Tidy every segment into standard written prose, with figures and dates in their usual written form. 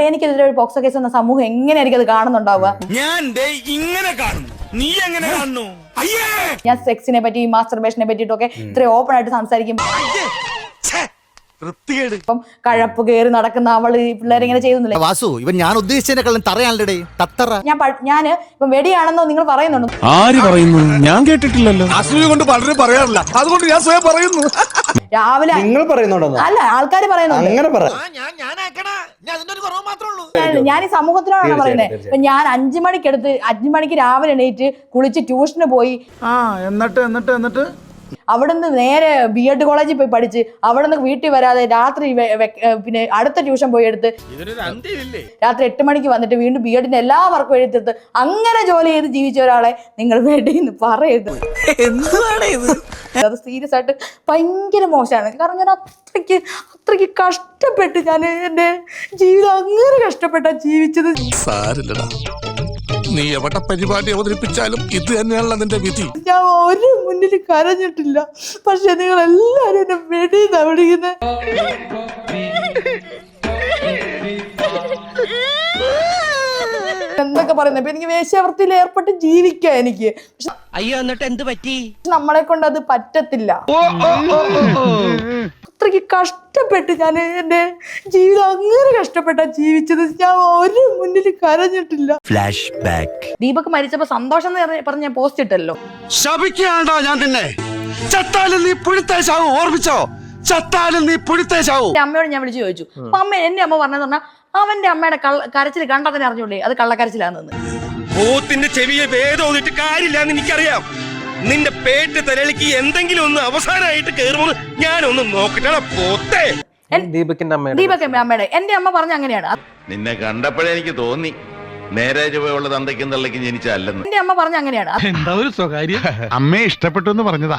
എനിക്കെതിരെ ഒരു POCSO case എന്ന സമൂഹം എങ്ങനെയായിരിക്കും അത് കാണുന്നുണ്ടാവുക? ഞാൻ സെക്സിനെ പറ്റി മാസ്റ്റർബേഷനെ പറ്റിയിട്ടൊക്കെ ഇത്രയും ഓപ്പൺ ആയിട്ട് സംസാരിക്കും. ഇപ്പം കഴപ്പ് കയറി നടക്കുന്ന അവള് പിള്ളേരെ ഇങ്ങനെ ചെയ്യുന്നില്ല. വാസു ഇവൻ ഞാൻ ഉദ്ദേശിച്ചതിനെക്കാളും തറയാണല്ലേ തത്തറ. ഞാൻ ഇപ്പം വെടിയാണെന്നോ നിങ്ങൾ പറയുന്നുണ്ടോ? ആര് പറയുന്നു? ഞാൻ കേട്ടിട്ടില്ലല്ലോ. അസൂയ കൊണ്ട് പലരും പറയാറില്ല, അതുകൊണ്ട് ഞാൻ സ്വയം പറയുന്നു. രാവിലെ നിങ്ങൾ പറയുന്നുണ്ടോ? അല്ല, ആൾക്കാർ പറയുന്നുണ്ട്. ഞാൻ ഈ സമൂഹത്തിനോടാണ് പറയുന്നത്. ഇപ്പൊ ഞാൻ 5 മണിക്ക് രാവിലെ എണീറ്റ് കുളിച്ച് ട്യൂഷന് പോയി. എന്നിട്ട് അവിടുന്ന് നേരെ BEd കോളേജിൽ പോയി പഠിച്ച് അവിടുന്ന് വീട്ടിൽ വരാതെ രാത്രി പിന്നെ അടുത്ത ട്യൂഷൻ പോയി എടുത്ത് രാത്രി 8 മണിക്ക് വന്നിട്ട് വീണ്ടും BEdന്റെ എല്ലാ വർക്കും എഴുതിയെടുത്ത് അങ്ങനെ ജോലി ചെയ്ത് ജീവിച്ച ഒരാളെ നിങ്ങൾ വേണ്ടിന്ന് പറയരുത്. അത് സീരിയസ് ആയിട്ട് ഭയങ്കര മോശമാണ്. കാരണം ഞാൻ അത്രയ്ക്ക് കഷ്ടപ്പെട്ട് ഞാൻ എൻ്റെ ജീവിതം അങ്ങനെ കഷ്ടപ്പെട്ടാ ജീവിച്ചത്. നീ എവിടെ പരിപാടി അവതരിപ്പിച്ചാലും ഇത് തന്നെയാണല്ലോ നിന്റെ വിധി. ഞാൻ ഒരു മുന്നിൽ കരഞ്ഞിട്ടില്ല, പക്ഷെ നിങ്ങൾ എല്ലാരും എന്നെ വെടിയെന്നാ വിളിക്കുന്നത്. എന്തൊക്കെ പറയുന്നത്? ഇപ്പൊ എനിക്ക് വേശ്യാവൃത്തിയിൽ ഏർപ്പെട്ട് ജീവിക്കാം എനിക്ക്. അയ്യോ, എന്നിട്ട് എന്ത് പറ്റി? നമ്മളെ കൊണ്ട് അത് പറ്റത്തില്ല. അത്രയ്ക്ക് കഷ്ടപ്പെട്ട് ഞാൻ എൻ്റെ ജീവിതം അങ്ങനെ കഷ്ടപ്പെട്ടാ ജീവിച്ചത്. ഞാൻ ഒരു മുന്നിൽ കരഞ്ഞിട്ടില്ല. Flash back. ദീപക് മരിച്ചപ്പോ സന്തോഷം പറഞ്ഞ പോസ്റ്റ് ഇട്ടല്ലോ. ശപിക്കാണ്ടോ ഞാൻ നിന്നെ? ചത്താലും നീ പുഴുത്തേശാവും, ഓർമ്മിച്ചോ? ചത്താലും നീ പുഴുത്തേശാവും. അമ്മയോട് ഞാൻ വിളിച്ചു ചോദിച്ചു. അപ്പൊ എന്റെ അമ്മ പറഞ്ഞതെന്ന് പറഞ്ഞാൽ അവന്റെ അമ്മയുടെ കരച്ചിൽ കണ്ടാൽ തന്നെ അറിഞ്ഞൂടെ അത് കള്ളക്കരച്ചിലാണെന്ന്. പോത്തിന്റെ ചെവിയെ വേദോന്നിട്ട് കാര്യമില്ലാന്ന് എനിക്കറിയാം. നിന്റെ പേറ്റ് തലയിലേക്ക് എന്തെങ്കിലും ഒന്ന് അവസാനമായിട്ട് കയറുമെന്ന് ഞാനൊന്ന് നോക്കട്ടെ. പോത്തെ ദീപകിന്റെ അമ്മയുടെ എന്റെ അമ്മ പറഞ്ഞ അങ്ങനെയാണ്. നിന്നെ കണ്ടപ്പോഴേ എനിക്ക് തോന്നി നേരെ ചുവയുള്ള തന്തയ്ക്കും തള്ളയ്ക്കും ജനിച്ചല്ലെന്ന്. എന്റെ അമ്മ പറഞ്ഞ അങ്ങനെയാണ്. എന്താ ഒരു സ്വകാര്യം? അമ്മയെ ഇഷ്ടപ്പെട്ടു എന്ന് പറഞ്ഞതാ.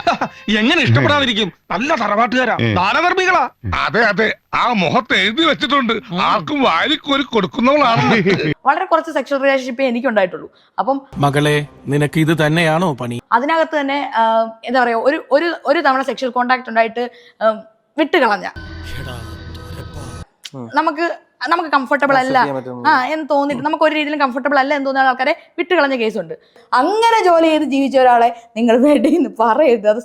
എങ്ങനെ ഇഷ്ടപ്പെടാതിരിക്കും? നല്ല തറവാട്ടുകാരാ, ദാനധർമ്മികളാ. അതെ, ആ മുഖത്ത് എഴുതി വെച്ചിട്ടുണ്ട്, ആർക്കും വാരിക്കോരി കൊടുക്കുന്നവളാണ്. വളരെ കുറച്ച് സെക്ഷൽ റിലേഷൻഷിപ്പേ എനിക്കുണ്ടായിട്ടുള്ളൂ. അപ്പം മകളെ, നിനക്ക് ഇത് തന്നെയാണോ പണി? അതിനകത്ത് തന്നെ എന്താ പറയാ, ഒരു തവണ സെക്ഷൽ കോണ്ടാക്ട് ഉണ്ടായിട്ട് വിട്ടുകളഞ്ഞ നമുക്ക് കംഫർട്ടബിൾ അല്ല എന്ന് തോന്നിട്ട് നമുക്ക് ഒരു രീതിയിലും കംഫർട്ടബിൾ അല്ല എന്ന് തോന്നുന്ന ആൾക്കാരെ വിട്ടുകളഞ്ഞ കേസുണ്ട്. അങ്ങനെ ജോലി ചെയ്ത് ജീവിച്ച ഒരാളെ നിങ്ങൾ വേണ്ടിന്ന് പറയരുത്. അത്